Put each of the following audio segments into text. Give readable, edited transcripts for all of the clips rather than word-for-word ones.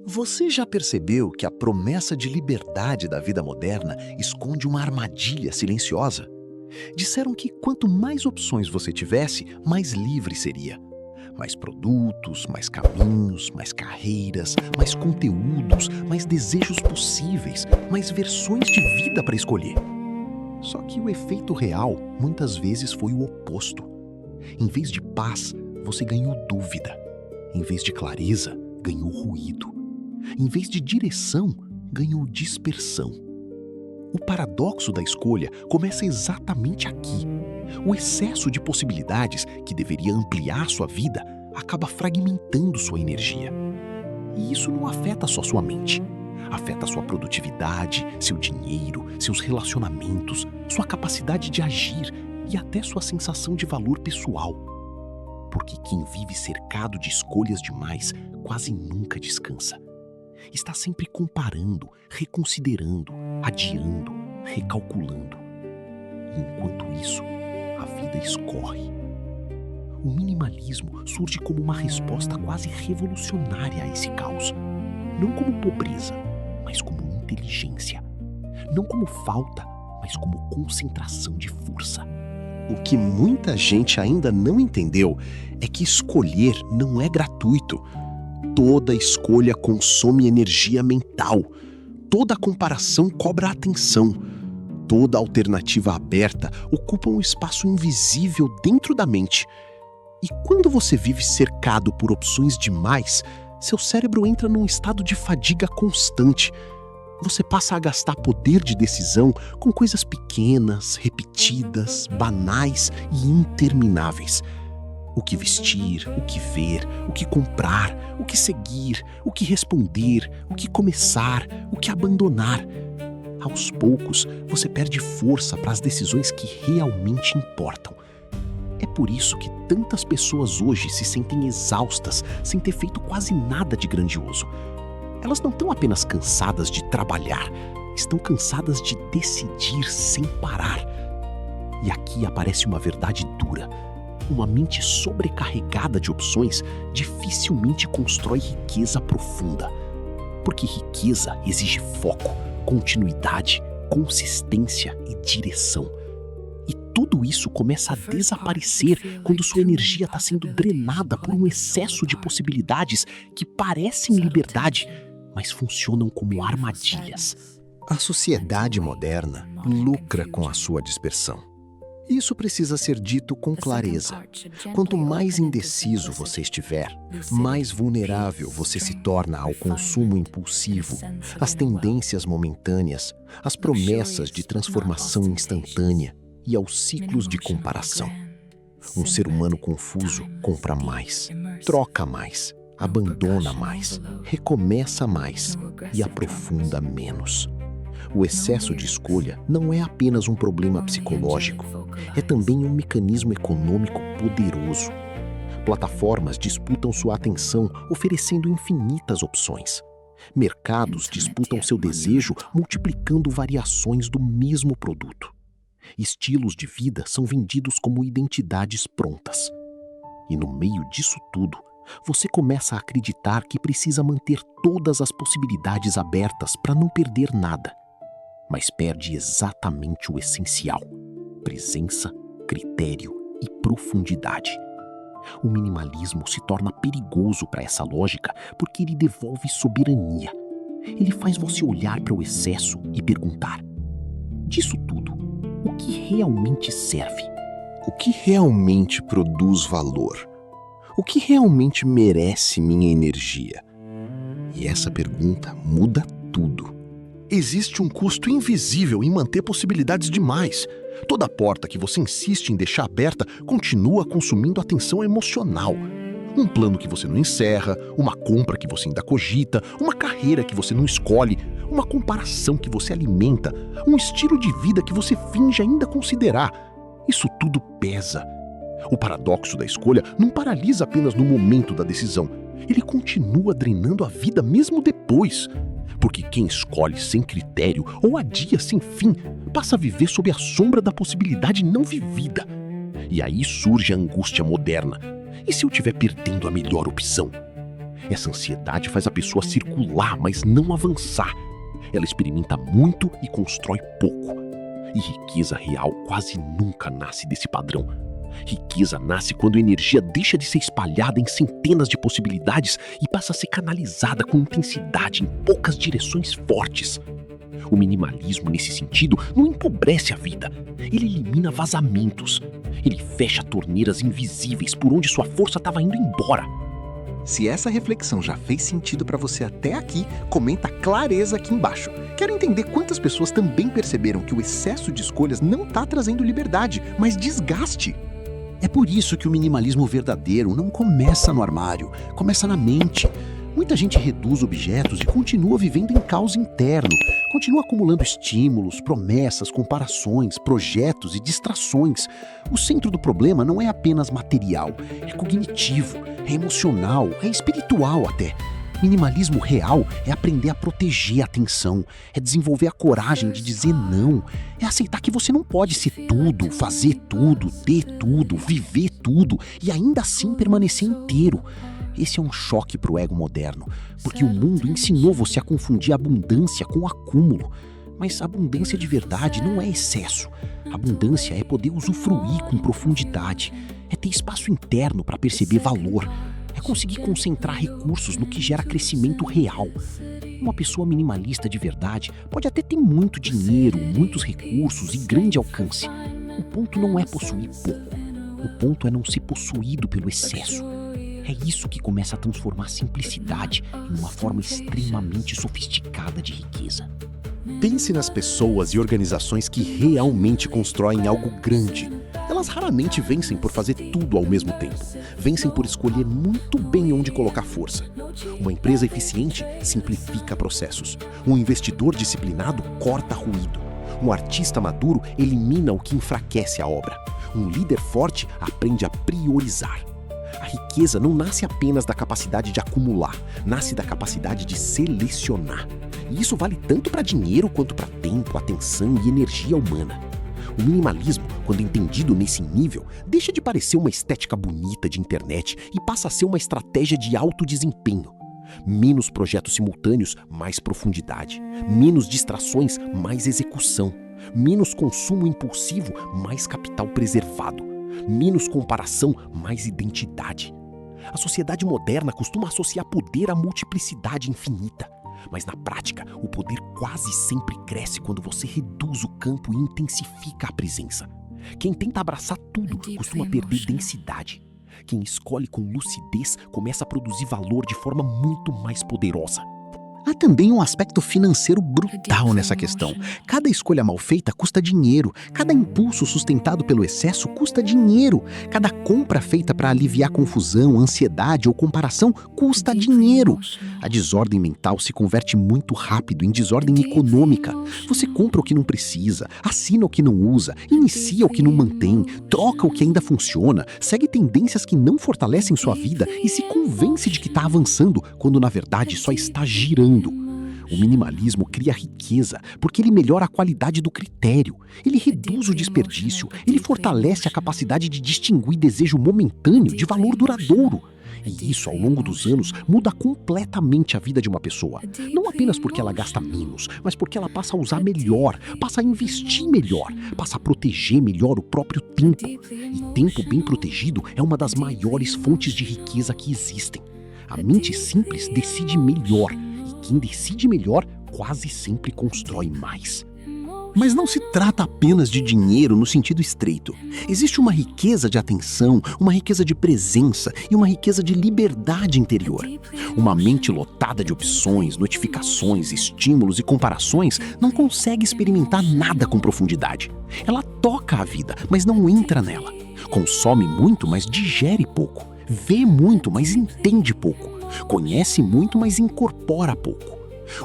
Você já percebeu que a promessa de liberdade da vida moderna esconde uma armadilha silenciosa? Disseram que quanto mais opções você tivesse, mais livre seria. Mais produtos, mais caminhos, mais carreiras, mais conteúdos, mais desejos possíveis, mais versões de vida para escolher. Só que o efeito real muitas vezes foi o oposto. Em vez de paz, você ganhou dúvida. Em vez de clareza, ganhou ruído. Em vez de direção, ganhou dispersão. O paradoxo da escolha começa exatamente aqui. O excesso de possibilidades que deveria ampliar sua vida acaba fragmentando sua energia. E isso não afeta só sua mente. Afeta sua produtividade, seu dinheiro, seus relacionamentos, sua capacidade de agir e até sua sensação de valor pessoal. Porque quem vive cercado de escolhas demais quase nunca descansa. Está sempre comparando, reconsiderando, adiando, recalculando. E enquanto isso, a vida escorre. O minimalismo surge como uma resposta quase revolucionária a esse caos. Não como pobreza, mas como inteligência. Não como falta, mas como concentração de força. O que muita gente ainda não entendeu é que escolher não é gratuito. Toda escolha consome energia mental. Toda comparação cobra atenção. Toda alternativa aberta ocupa um espaço invisível dentro da mente. E quando você vive cercado por opções demais, seu cérebro entra num estado de fadiga constante. Você passa a gastar poder de decisão com coisas pequenas, repetidas, banais e intermináveis. O que vestir, o que ver, o que comprar, o que seguir, o que responder, o que começar, o que abandonar. Aos poucos, você perde força para as decisões que realmente importam. É por isso que tantas pessoas hoje se sentem exaustas sem ter feito quase nada de grandioso. Elas não estão apenas cansadas de trabalhar, estão cansadas de decidir sem parar. E aqui aparece uma verdade dura. Uma mente sobrecarregada de opções dificilmente constrói riqueza profunda. Porque riqueza exige foco, continuidade, consistência e direção. E tudo isso começa a desaparecer quando sua energia está sendo drenada por um excesso de possibilidades que parecem liberdade, mas funcionam como armadilhas. A sociedade moderna lucra com a sua dispersão. Isso precisa ser dito com clareza. Quanto mais indeciso você estiver, mais vulnerável você se torna ao consumo impulsivo, às tendências momentâneas, às promessas de transformação instantânea e aos ciclos de comparação. Um ser humano confuso compra mais, troca mais, abandona mais, recomeça mais e aprofunda menos. O excesso de escolha não é apenas um problema psicológico, é também um mecanismo econômico poderoso. Plataformas disputam sua atenção, oferecendo infinitas opções. Mercados disputam seu desejo, multiplicando variações do mesmo produto. Estilos de vida são vendidos como identidades prontas. E no meio disso tudo, você começa a acreditar que precisa manter todas as possibilidades abertas para não perder nada. Mas perde exatamente o essencial: presença, critério e profundidade. O minimalismo se torna perigoso para essa lógica porque ele devolve soberania. Ele faz você olhar para o excesso e perguntar: disso tudo, o que realmente serve? O que realmente produz valor? O que realmente merece minha energia? E essa pergunta muda tudo. Existe um custo invisível em manter possibilidades demais. Toda porta que você insiste em deixar aberta continua consumindo atenção emocional. Um plano que você não encerra, uma compra que você ainda cogita, uma carreira que você não escolhe, uma comparação que você alimenta, um estilo de vida que você finge ainda considerar. Isso tudo pesa. O paradoxo da escolha não paralisa apenas no momento da decisão. Ele continua drenando a vida mesmo depois. Porque quem escolhe sem critério ou adia sem fim passa a viver sob a sombra da possibilidade não vivida. E aí surge a angústia moderna. E se eu estiver perdendo a melhor opção? Essa ansiedade faz a pessoa circular, mas não avançar. Ela experimenta muito e constrói pouco. E riqueza real quase nunca nasce desse padrão. Riqueza nasce quando a energia deixa de ser espalhada em centenas de possibilidades e passa a ser canalizada com intensidade em poucas direções fortes. O minimalismo, nesse sentido, não empobrece a vida. Ele elimina vazamentos. Ele fecha torneiras invisíveis por onde sua força estava indo embora. Se essa reflexão já fez sentido para você até aqui, comenta clareza aqui embaixo. Quero entender quantas pessoas também perceberam que o excesso de escolhas não está trazendo liberdade, mas desgaste. É por isso que o minimalismo verdadeiro não começa no armário, começa na mente. Muita gente reduz objetos e continua vivendo em caos interno, continua acumulando estímulos, promessas, comparações, projetos e distrações. O centro do problema não é apenas material, é cognitivo, é emocional, é espiritual até. Minimalismo real é aprender a proteger a atenção, é desenvolver a coragem de dizer não, é aceitar que você não pode ser tudo, fazer tudo, ter tudo, viver tudo e ainda assim permanecer inteiro. Esse é um choque para o ego moderno, porque o mundo ensinou você a confundir abundância com acúmulo. Mas abundância de verdade não é excesso. Abundância é poder usufruir com profundidade, é ter espaço interno para perceber valor, é conseguir concentrar recursos no que gera crescimento real. Uma pessoa minimalista de verdade pode até ter muito dinheiro, muitos recursos e grande alcance. O ponto não é possuir pouco, o ponto é não ser possuído pelo excesso. É isso que começa a transformar a simplicidade em uma forma extremamente sofisticada de riqueza. Pense nas pessoas e organizações que realmente constroem algo grande. Elas raramente vencem por fazer tudo ao mesmo tempo. Vencem por escolher muito bem onde colocar força. Uma empresa eficiente simplifica processos. Um investidor disciplinado corta ruído. Um artista maduro elimina o que enfraquece a obra. Um líder forte aprende a priorizar. A riqueza não nasce apenas da capacidade de acumular, nasce da capacidade de selecionar. E isso vale tanto para dinheiro quanto para tempo, atenção e energia humana. O minimalismo, quando entendido nesse nível, deixa de parecer uma estética bonita de internet e passa a ser uma estratégia de alto desempenho. Menos projetos simultâneos, mais profundidade. Menos distrações, mais execução. Menos consumo impulsivo, mais capital preservado. Menos comparação, mais identidade. A sociedade moderna costuma associar poder à multiplicidade infinita. Mas na prática, o poder quase sempre cresce quando você reduz o campo e intensifica a presença. Quem tenta abraçar tudo costuma perder densidade. Quem escolhe com lucidez começa a produzir valor de forma muito mais poderosa. Há também um aspecto financeiro brutal nessa questão. Cada escolha mal feita custa dinheiro. Cada impulso sustentado pelo excesso custa dinheiro. Cada compra feita para aliviar confusão, ansiedade ou comparação custa dinheiro. A desordem mental se converte muito rápido em desordem econômica. Você compra o que não precisa, assina o que não usa, inicia o que não mantém, troca o que ainda funciona, segue tendências que não fortalecem sua vida e se convence de que está avançando, quando na verdade só está girando. O minimalismo cria riqueza porque ele melhora a qualidade do critério, ele reduz o desperdício, ele fortalece a capacidade de distinguir desejo momentâneo de valor duradouro. E isso, ao longo dos anos, muda completamente a vida de uma pessoa. Não apenas porque ela gasta menos, mas porque ela passa a usar melhor, passa a investir melhor, passa a proteger melhor o próprio tempo. E tempo bem protegido é uma das maiores fontes de riqueza que existem. A mente simples decide melhor. Quem decide melhor quase sempre constrói mais. Mas não se trata apenas de dinheiro no sentido estreito. Existe uma riqueza de atenção, uma riqueza de presença e uma riqueza de liberdade interior. Uma mente lotada de opções, notificações, estímulos e comparações não consegue experimentar nada com profundidade. Ela toca a vida, mas não entra nela. Consome muito, mas digere pouco. Vê muito, mas entende pouco. Conhece muito, mas incorpora pouco.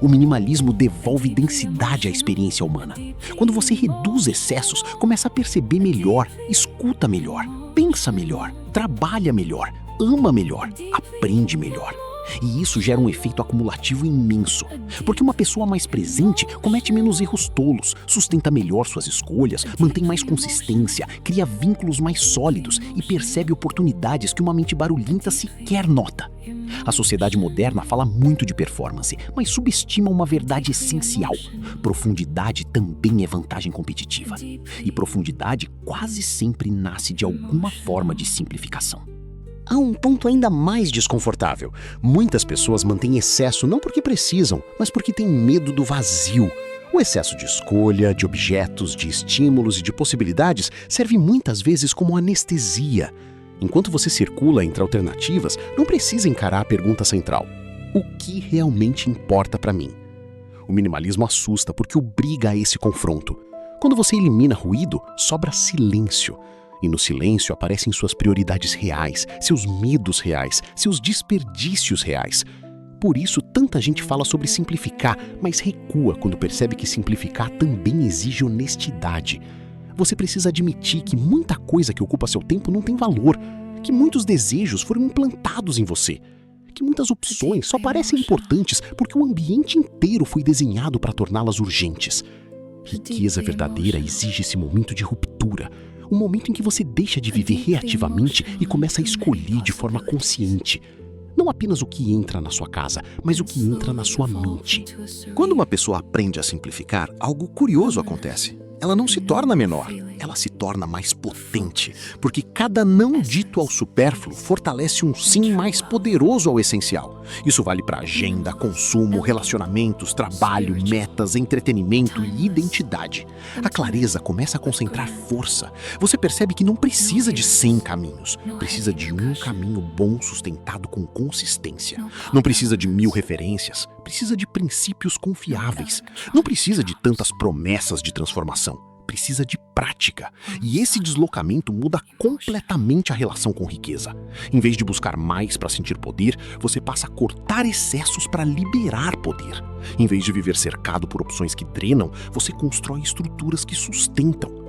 O minimalismo devolve densidade à experiência humana. Quando você reduz excessos, começa a perceber melhor, escuta melhor, pensa melhor, trabalha melhor, ama melhor, aprende melhor. E isso gera um efeito acumulativo imenso, porque uma pessoa mais presente comete menos erros tolos, sustenta melhor suas escolhas, mantém mais consistência, cria vínculos mais sólidos e percebe oportunidades que uma mente barulhenta sequer nota. A sociedade moderna fala muito de performance, mas subestima uma verdade essencial. Profundidade também é vantagem competitiva. E profundidade quase sempre nasce de alguma forma de simplificação. Há um ponto ainda mais desconfortável. Muitas pessoas mantêm excesso não porque precisam, mas porque têm medo do vazio. O excesso de escolha, de objetos, de estímulos e de possibilidades serve muitas vezes como anestesia. Enquanto você circula entre alternativas, não precisa encarar a pergunta central: o que realmente importa para mim? O minimalismo assusta porque obriga a esse confronto. Quando você elimina ruído, sobra silêncio. E no silêncio aparecem suas prioridades reais, seus medos reais, seus desperdícios reais. Por isso, tanta gente fala sobre simplificar, mas recua quando percebe que simplificar também exige honestidade. Você precisa admitir que muita coisa que ocupa seu tempo não tem valor, que muitos desejos foram implantados em você, que muitas opções só parecem importantes porque o ambiente inteiro foi desenhado para torná-las urgentes. Riqueza verdadeira exige esse momento de ruptura, um momento em que você deixa de viver reativamente e começa a escolher de forma consciente. Não apenas o que entra na sua casa, mas o que entra na sua mente. Quando uma pessoa aprende a simplificar, algo curioso acontece. Ela não se torna menor, ela se torna mais potente, porque cada não dito ao supérfluo fortalece um sim mais poderoso ao essencial. Isso vale para agenda, consumo, relacionamentos, trabalho, metas, entretenimento e identidade. A clareza começa a concentrar força. Você percebe que não precisa de 100 caminhos, precisa de um caminho bom sustentado com consistência. Não precisa de 1000 referências, precisa de princípios confiáveis. Não precisa de tantas promessas de transformação. Precisa de prática. E esse deslocamento muda completamente a relação com riqueza. Em vez de buscar mais para sentir poder, você passa a cortar excessos para liberar poder. Em vez de viver cercado por opções que drenam, você constrói estruturas que sustentam.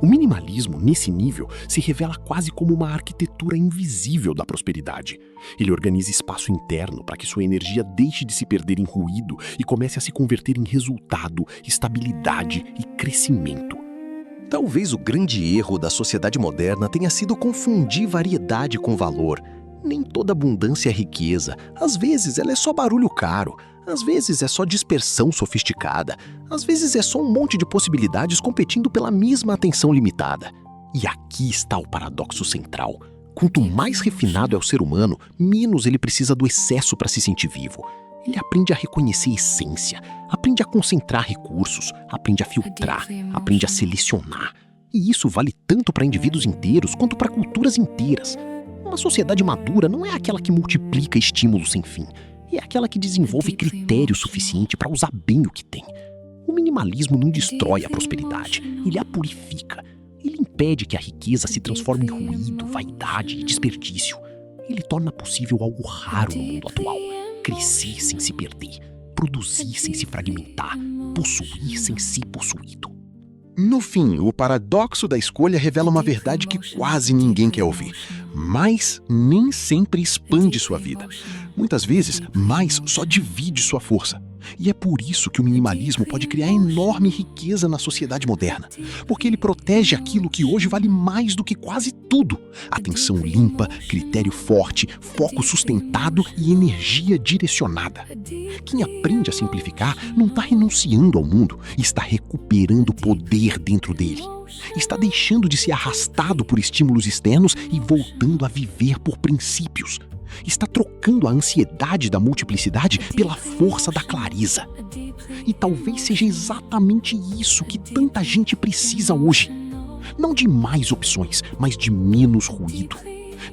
O minimalismo, nesse nível, se revela quase como uma arquitetura invisível da prosperidade. Ele organiza espaço interno para que sua energia deixe de se perder em ruído e comece a se converter em resultado, estabilidade e crescimento. Talvez o grande erro da sociedade moderna tenha sido confundir variedade com valor. Nem toda abundância é riqueza. Às vezes ela é só barulho caro. Às vezes é só dispersão sofisticada. Às vezes é só um monte de possibilidades competindo pela mesma atenção limitada. E aqui está o paradoxo central. Quanto mais refinado é o ser humano, menos ele precisa do excesso para se sentir vivo. Ele aprende a reconhecer essência, aprende a concentrar recursos, aprende a filtrar, aprende a selecionar. E isso vale tanto para indivíduos inteiros quanto para culturas inteiras. Uma sociedade madura não é aquela que multiplica estímulos sem fim. É aquela que desenvolve critério suficiente para usar bem o que tem. O minimalismo não destrói a prosperidade, ele a purifica. Ele impede que a riqueza se transforme em ruído, vaidade e desperdício. Ele torna possível algo raro no mundo atual: crescer sem se perder, produzir sem se fragmentar, possuir sem ser possuído. No fim, o paradoxo da escolha revela uma verdade que quase ninguém quer ouvir. Mais nem sempre expande sua vida. Muitas vezes, mais só divide sua força. E é por isso que o minimalismo pode criar enorme riqueza na sociedade moderna. Porque ele protege aquilo que hoje vale mais do que quase tudo: atenção limpa, critério forte, foco sustentado e energia direcionada. Quem aprende a simplificar não está renunciando ao mundo, está recuperando poder dentro dele. Está deixando de ser arrastado por estímulos externos e voltando a viver por princípios. Está trocando a ansiedade da multiplicidade pela força da clareza. E talvez seja exatamente isso que tanta gente precisa hoje. Não de mais opções, mas de menos ruído.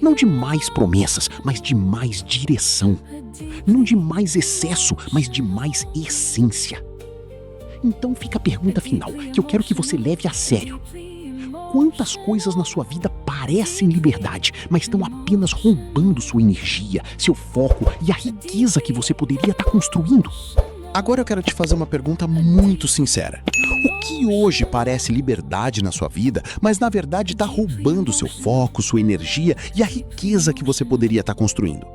Não de mais promessas, mas de mais direção. Não de mais excesso, mas de mais essência. Então fica a pergunta final, que eu quero que você leve a sério. Quantas coisas na sua vida parecem liberdade, mas estão apenas roubando sua energia, seu foco e a riqueza que você poderia estar construindo? Agora eu quero te fazer uma pergunta muito sincera. O que hoje parece liberdade na sua vida, mas na verdade está roubando seu foco, sua energia e a riqueza que você poderia estar construindo?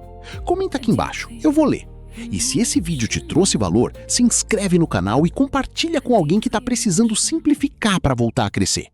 Comenta aqui embaixo, eu vou ler. E se esse vídeo te trouxe valor, se inscreve no canal e compartilha com alguém que está precisando simplificar para voltar a crescer.